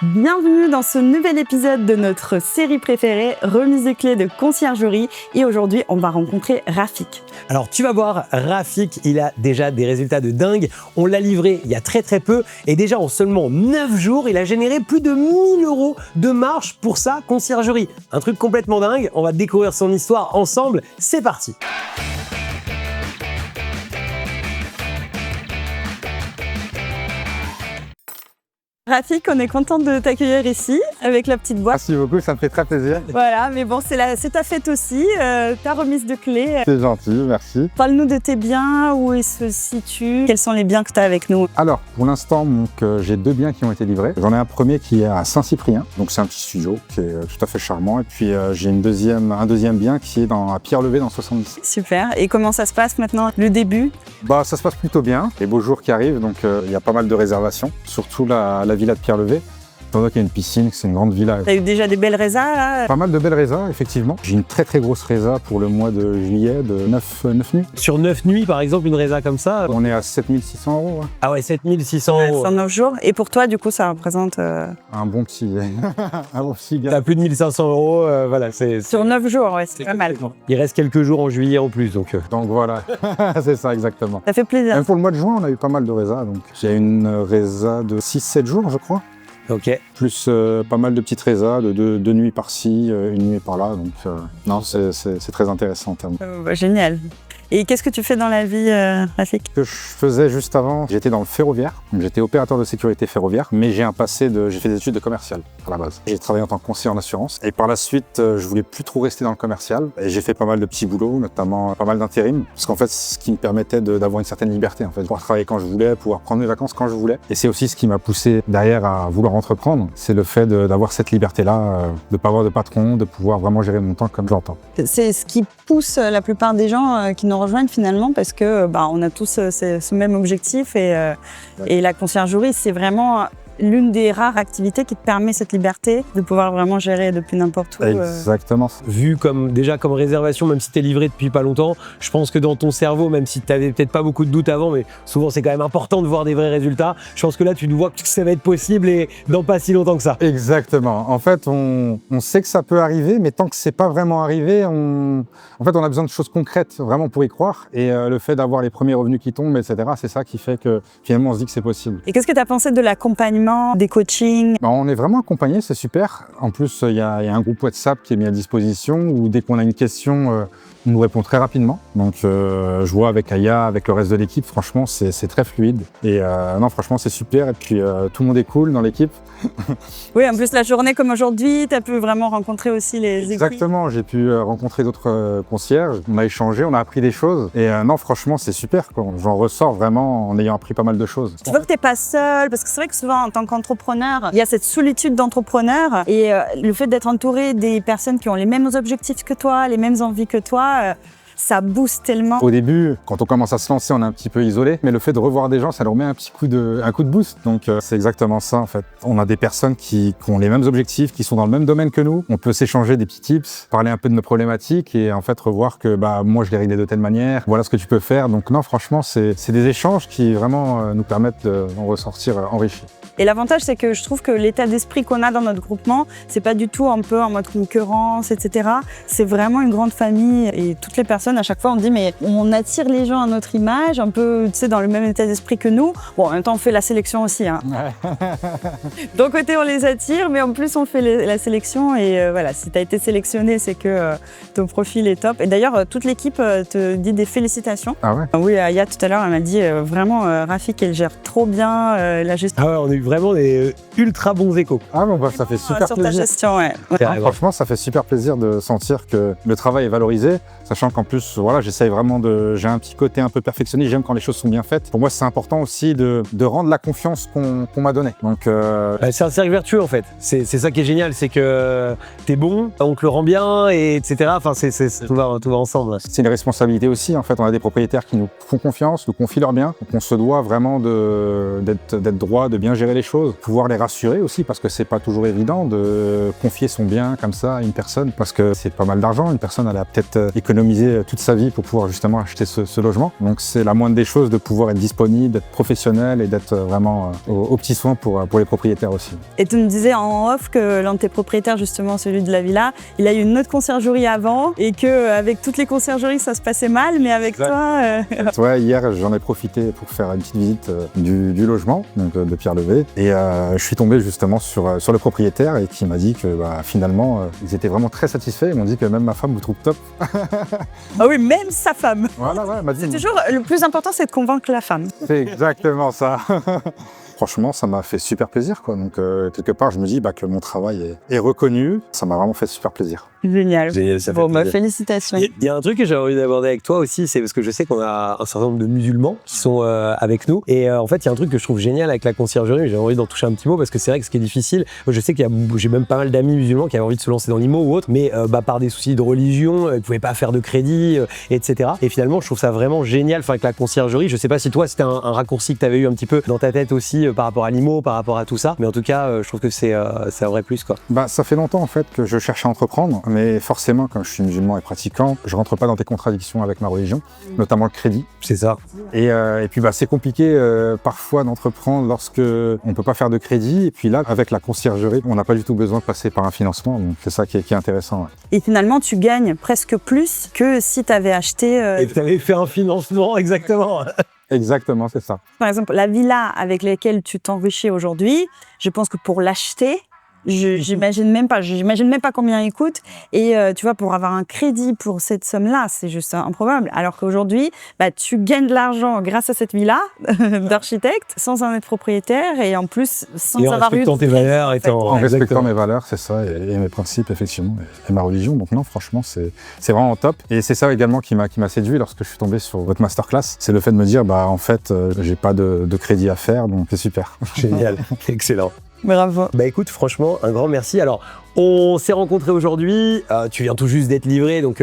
Bienvenue dans ce nouvel épisode de notre série préférée, Remise des clés de conciergerie. Et aujourd'hui, on va rencontrer Rafik. Alors tu vas voir, Rafik, il a déjà des résultats de dingue. On l'a livré il y a très peu et déjà en seulement 9 jours, il a généré plus de 1 000 € de marge pour sa conciergerie. Un truc complètement dingue, on va découvrir son histoire ensemble, c'est parti. Rafik, on est content de t'accueillir ici avec la petite boîte. Merci beaucoup, ça me fait très plaisir. Voilà, mais bon, c'est ta fête aussi, ta remise de clés. C'est gentil, merci. Parle-nous de tes biens, où ils se situent, quels sont les biens que tu as avec nous. Alors, pour l'instant, j'ai 2 biens qui ont été livrés. J'en ai un premier qui est à Saint-Cyprien, donc c'est un petit studio qui est tout à fait charmant. Et puis j'ai un deuxième bien qui est à Pierre-Levé dans 77. Super, et comment ça se passe maintenant, le début? Ça se passe plutôt bien, les beaux jours qui arrivent, donc il y a pas mal de réservations, surtout la villa de Pierre-Levé. Étant donné qu'il y a une piscine, c'est une grande villa. Tu as eu déjà des belles résas là? Pas mal de belles résas, effectivement. J'ai une très grosse résa pour le mois de juillet de 9 nuits. Sur 9 nuits par exemple, une résa comme ça. On est à 7 600 €. Ouais. Ah ouais, 7 600 €. 109 jours. Et pour toi, du coup, ça représente... Un bon petit gars. T'as plus de 1 500 €, voilà. Sur 9 jours, ouais, c'est pas mal. Il reste quelques jours en juillet en plus, donc... Donc voilà, c'est ça exactement. Ça fait plaisir. Même pour le mois de juin, on a eu pas mal de résas. Donc j'ai une résa de 6-7 jours, je crois. Ok. Plus pas mal de petites résas, de 2 nuits par-ci, une nuit par-là. Donc non, c'est très intéressant en termes. Génial. Et qu'est-ce que tu fais dans la vie, Rafik? Ce que je faisais juste avant, j'étais dans le ferroviaire. J'étais opérateur de sécurité ferroviaire, mais j'ai fait des études de commercial à la base. J'ai travaillé en tant que conseiller en assurance. Et par la suite, je voulais plus trop rester dans le commercial. Et j'ai fait pas mal de petits boulots, notamment pas mal d'intérim. Parce qu'en fait, c'est ce qui me permettait d'avoir une certaine liberté, en fait. Pouvoir travailler quand je voulais, pouvoir prendre mes vacances quand je voulais. Et c'est aussi ce qui m'a poussé derrière à vouloir entreprendre. C'est le fait d'avoir cette liberté-là, de pas avoir de patron, de pouvoir vraiment gérer mon temps comme j'entends. C'est ce qui pousse la plupart des gens qui nous rejoignent finalement, parce que on a tous ce même objectif et la conciergerie, c'est vraiment l'une des rares activités qui te permet cette liberté de pouvoir vraiment gérer depuis n'importe où. Exactement. Vu comme réservation, même si tu es livré depuis pas longtemps, je pense que dans ton cerveau, même si tu avais peut-être pas beaucoup de doutes avant, mais souvent c'est quand même important de voir des vrais résultats, je pense que là tu vois que ça va être possible et dans pas si longtemps que ça. Exactement. En fait, on sait que ça peut arriver, mais tant que c'est pas vraiment arrivé, on a besoin de choses concrètes vraiment pour y croire. Et le fait d'avoir les premiers revenus qui tombent, etc., c'est ça qui fait que finalement on se dit que c'est possible. Et qu'est-ce que tu as pensé de l'accompagnement, des coachings? On est vraiment accompagné, c'est super. En plus, il y a un groupe WhatsApp qui est mis à disposition où dès qu'on a une question, on nous répond très rapidement. Donc je vois avec Aya, avec le reste de l'équipe, franchement c'est très fluide. Et non, franchement c'est super. Et puis tout le monde est cool dans l'équipe. Oui, en plus la journée comme aujourd'hui, tu as pu vraiment rencontrer aussi les équipes. Exactement, j'ai pu rencontrer d'autres concierges, on a échangé, on a appris des choses. Et non, franchement c'est super, quoi. J'en ressors vraiment en ayant appris pas mal de choses. Tu vois que tu n'es pas seul, parce que c'est vrai que souvent en tant qu'entrepreneur, il y a cette solitude d'entrepreneur et le fait d'être entouré des personnes qui ont les mêmes objectifs que toi, les mêmes envies que toi, ça booste tellement. Au début, quand on commence à se lancer, on est un petit peu isolé, mais le fait de revoir des gens, ça leur met un coup de boost. Donc c'est exactement ça en fait. On a des personnes qui ont les mêmes objectifs, qui sont dans le même domaine que nous. On peut s'échanger des petits tips, parler un peu de nos problématiques et en fait revoir que moi je les réglais de telle manière, voilà ce que tu peux faire. Donc non, franchement, c'est des échanges qui vraiment nous permettent d'en ressortir enrichis. Et l'avantage, c'est que je trouve que l'état d'esprit qu'on a dans notre groupement, c'est pas du tout un peu en mode concurrence, etc. C'est vraiment une grande famille et toutes les personnes, à chaque fois, on dit mais on attire les gens à notre image, un peu, tu sais, dans le même état d'esprit que nous. Bon, en même temps, on fait la sélection aussi. Hein. D'un côté, on les attire, mais en plus, on fait la sélection et voilà, si tu as été sélectionné, c'est que ton profil est top. Et d'ailleurs, toute l'équipe te dit des félicitations. Ah ouais? Oui, Aya, tout à l'heure, elle m'a dit vraiment, Rafik, elle gère trop bien la gestion. Ah ouais, on a eu vraiment des ultra bons échos. Ah bon, ça fait super sur plaisir. Ta gestion, ouais. Franchement, ça fait super plaisir de sentir que le travail est valorisé, sachant qu'en plus, voilà, j'essaye vraiment j'ai un petit côté un peu perfectionniste, j'aime quand les choses sont bien faites. Pour moi, c'est important aussi de rendre la confiance qu'on m'a donnée. Donc, c'est un cercle vertueux en fait. C'est ça qui est génial, c'est que t'es bon, on te le rend bien, et etc. Enfin, tout va ensemble. C'est une responsabilité aussi. En fait, on a des propriétaires qui nous font confiance, nous confient leurs biens. Donc, on se doit vraiment d'être droit, de bien gérer les choses, pouvoir les rassurer aussi, parce que c'est pas toujours évident de confier son bien comme ça à une personne, parce que c'est pas mal d'argent. Une personne, elle a peut-être économisé toute sa vie pour pouvoir justement acheter ce logement. Donc c'est la moindre des choses de pouvoir être disponible, d'être professionnel et d'être vraiment aux petits soins pour les propriétaires aussi. Et tu me disais en off que l'un de tes propriétaires, justement celui de la villa, il a eu une autre conciergerie avant et qu'avec toutes les conciergeries ça se passait mal, mais avec toi... Ouais, hier j'en ai profité pour faire une petite visite du logement donc, de Pierre Levé et je suis tombé justement sur le propriétaire et qui m'a dit que finalement ils étaient vraiment très satisfaits. Ils m'ont dit que même ma femme vous trouve top. Ah oui, même sa femme. Voilà, ouais, elle m'a dit. C'est toujours le plus important, c'est de convaincre la femme. C'est exactement ça. Franchement, ça m'a fait super plaisir, quoi. Donc, quelque part, je me dis que mon travail est reconnu. Ça m'a vraiment fait super plaisir. Génial. Génial, ça fait Bon, plaisir. félicitations. Il y a un truc que j'avais envie d'aborder avec toi aussi, c'est parce que je sais qu'on a un certain nombre de musulmans qui sont avec nous. Et en fait, il y a un truc que je trouve génial avec la conciergerie, mais j'ai envie d'en toucher un petit mot parce que c'est vrai que ce qui est difficile, moi, je sais j'ai même pas mal d'amis musulmans qui avaient envie de se lancer dans l'IMO ou autre, mais par des soucis de religion, ils pouvaient pas faire de crédit, etc. Et finalement, je trouve ça vraiment génial, avec la conciergerie. Je sais pas si toi, c'était un raccourci que tu avais eu un petit peu dans ta tête aussi par rapport à l'IMO, par rapport à tout ça, mais en tout cas, je trouve que c'est un vrai plus, quoi. Ça fait longtemps en fait que je cherche à entreprendre, mais forcément, comme je suis musulman et pratiquant, je rentre pas dans des contradictions avec ma religion, notamment le crédit. C'est ça. Et puis c'est compliqué parfois d'entreprendre lorsque on peut pas faire de crédit. Et puis là, avec la conciergerie, on n'a pas du tout besoin de passer par un financement. Donc c'est ça qui est intéressant. Ouais. Et finalement, tu gagnes presque plus que si tu avais acheté... Et tu avais fait un financement, exactement. Exactement, c'est ça. Par exemple, la villa avec laquelle tu t'enrichis aujourd'hui, je pense que pour l'acheter, j'imagine même pas combien il coûte. Et tu vois, pour avoir un crédit pour cette somme-là, c'est juste improbable. Alors qu'aujourd'hui, tu gagnes de l'argent grâce à cette villa d'architecte, sans en être propriétaire et en plus sans et en avoir eu... respectant tes valeurs. En respectant mes valeurs, c'est ça, et mes principes, effectivement, et ma religion. Donc non, franchement, c'est vraiment top. Et c'est ça également qui m'a séduit lorsque je suis tombé sur votre masterclass. C'est le fait de me dire, en fait, j'ai pas de crédit à faire, donc c'est super. Génial, excellent. Bravo. Écoute, franchement, un grand merci. Alors, on s'est rencontrés aujourd'hui, tu viens tout juste d'être livré, donc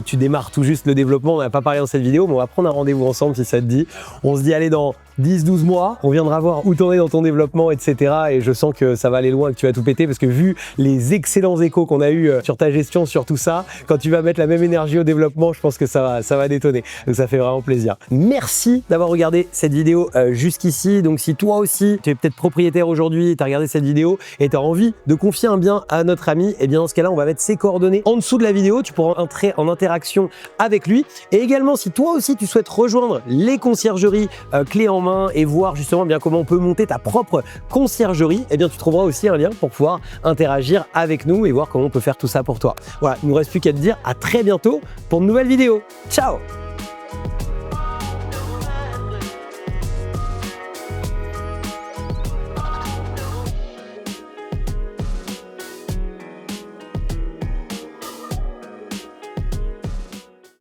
tu démarres tout juste le développement, on n'a pas parlé dans cette vidéo, mais on va prendre un rendez-vous ensemble si ça te dit. On se dit, allez, dans 10-12 mois, on viendra voir où t'en es dans ton développement, etc. Et je sens que ça va aller loin, que tu vas tout péter, parce que vu les excellents échos qu'on a eu sur ta gestion, sur tout ça, quand tu vas mettre la même énergie au développement, je pense que ça va détonner. Donc ça fait vraiment plaisir. Merci d'avoir regardé cette vidéo jusqu'ici. Donc si toi aussi, tu es peut-être propriétaire aujourd'hui, tu as regardé cette vidéo et tu as envie de confier un bien à notre ami, et bien dans ce cas-là, on va mettre ses coordonnées en dessous de la vidéo. Tu pourras entrer en interaction avec lui. Et également, si toi aussi, tu souhaites rejoindre les conciergeries clés en main et voir justement bien comment on peut monter ta propre conciergerie, et bien tu trouveras aussi un lien pour pouvoir interagir avec nous et voir comment on peut faire tout ça pour toi. Voilà, il ne nous reste plus qu'à te dire à très bientôt pour de nouvelles vidéos. Ciao!